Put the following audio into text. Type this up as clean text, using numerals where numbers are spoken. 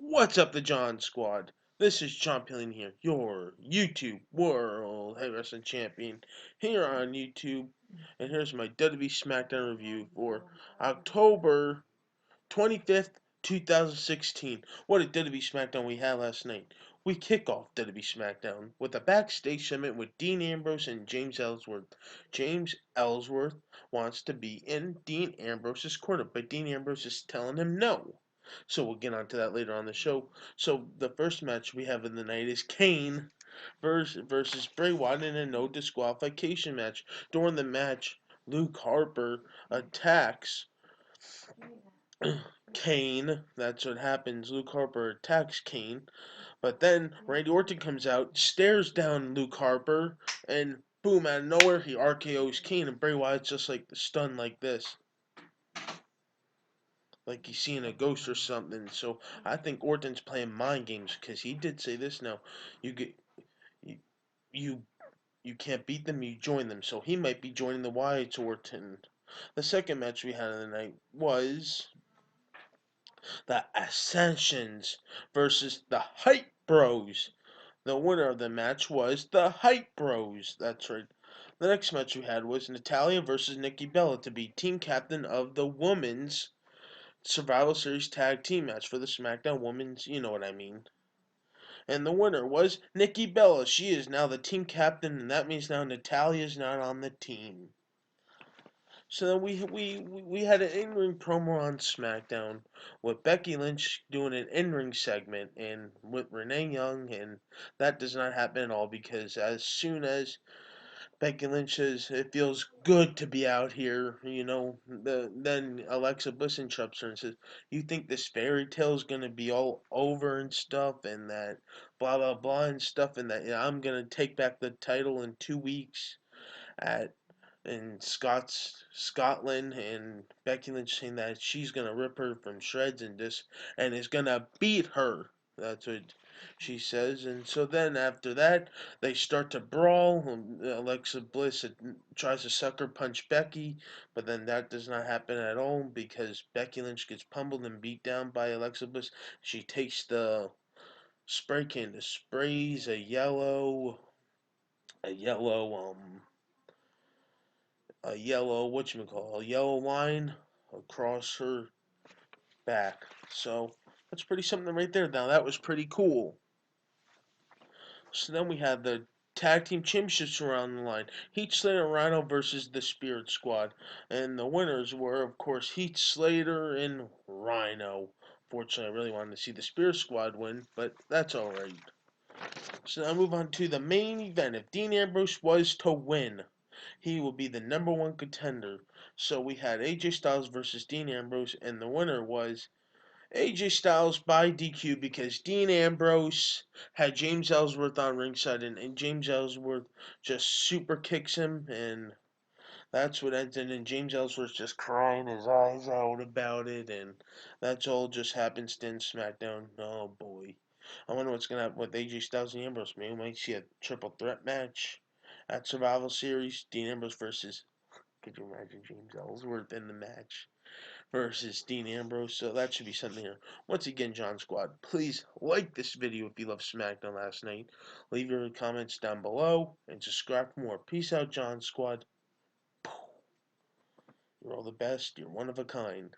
What's up, the John Squad? This is John Pilling here, your YouTube World Heavy Wrestling Champion here on YouTube. And here's my WWE Smackdown review for October 25th, 2016. What a WWE Smackdown we had last night. We kick off WWE Smackdown with a backstage segment with Dean Ambrose and James Ellsworth. James Ellsworth wants to be in Dean Ambrose's corner, but Dean Ambrose is telling him no. So we'll get onto that later on the show. So the first match we have in the night is Kane versus Bray Wyatt in a no disqualification match. During the match, Luke Harper attacks Kane. That's what happens. Luke Harper attacks Kane. But then Randy Orton comes out, stares down Luke Harper, and boom, out of nowhere, he RKO's Kane, and Bray Wyatt's just like stunned like this. Like he's seeing a ghost or something. So I think Orton's playing mind games because he did say this now. You get you you you can't beat them, you join them. So he might be joining the Wyatts Orton. The second match we had of the night was the Ascensions versus the Hype Bros. The winner of the match was the Hype Bros. That's right. The next match we had was Natalya versus Nikki Bella to be team captain of the Women's Survival Series Tag Team match for the SmackDown Women's, you know what I mean. And the winner was Nikki Bella. She is now the team captain, and that means now Natalya is not on the team. So then we had an in-ring promo on SmackDown with Becky Lynch doing an in-ring segment and with Renee Young, and that does not happen at all because as soon as Becky Lynch says it feels good to be out here, then Alexa Bliss interrupts her and says, "You think this fairy tale is gonna be all over and stuff, and that blah blah blah and stuff, and that I'm gonna take back the title in 2 weeks at in Scotland," and Becky Lynch saying that she's gonna rip her from shreds and is gonna beat her. That's what she says. And so then after that, they start to brawl. Alexa Bliss tries to sucker punch Becky, but then that does not happen at all because Becky Lynch gets pummeled and beat down by Alexa Bliss. She takes the spray can to sprays a yellow a yellow line across her back. So that's pretty something right there. Now that was pretty cool. So then we had the tag team championships around the line. Heath Slater and Rhino versus the Spirit Squad. And the winners were, of course, Heath Slater and Rhino. Fortunately, I really wanted to see the Spirit Squad win, but that's alright. So now I move on to the main event. If Dean Ambrose was to win, he will be the number one contender. So we had AJ Styles versus Dean Ambrose, and the winner was AJ Styles by DQ because Dean Ambrose had James Ellsworth on ringside, and James Ellsworth just super kicks him, and that's what ended in James Ellsworth just crying his eyes out about it, and that's all just happenstance SmackDown. Oh boy. I wonder what's gonna happen with AJ Styles and Ambrose. Maybe we might see a triple threat match at Survival Series. Dean Ambrose versus, could you imagine James Ellsworth in the match versus Dean Ambrose? So that should be something here. Once again, John Squad, please like this video if you love SmackDown last night. Leave your comments down below and subscribe for more. Peace out, John Squad. You're all the best. You're one of a kind.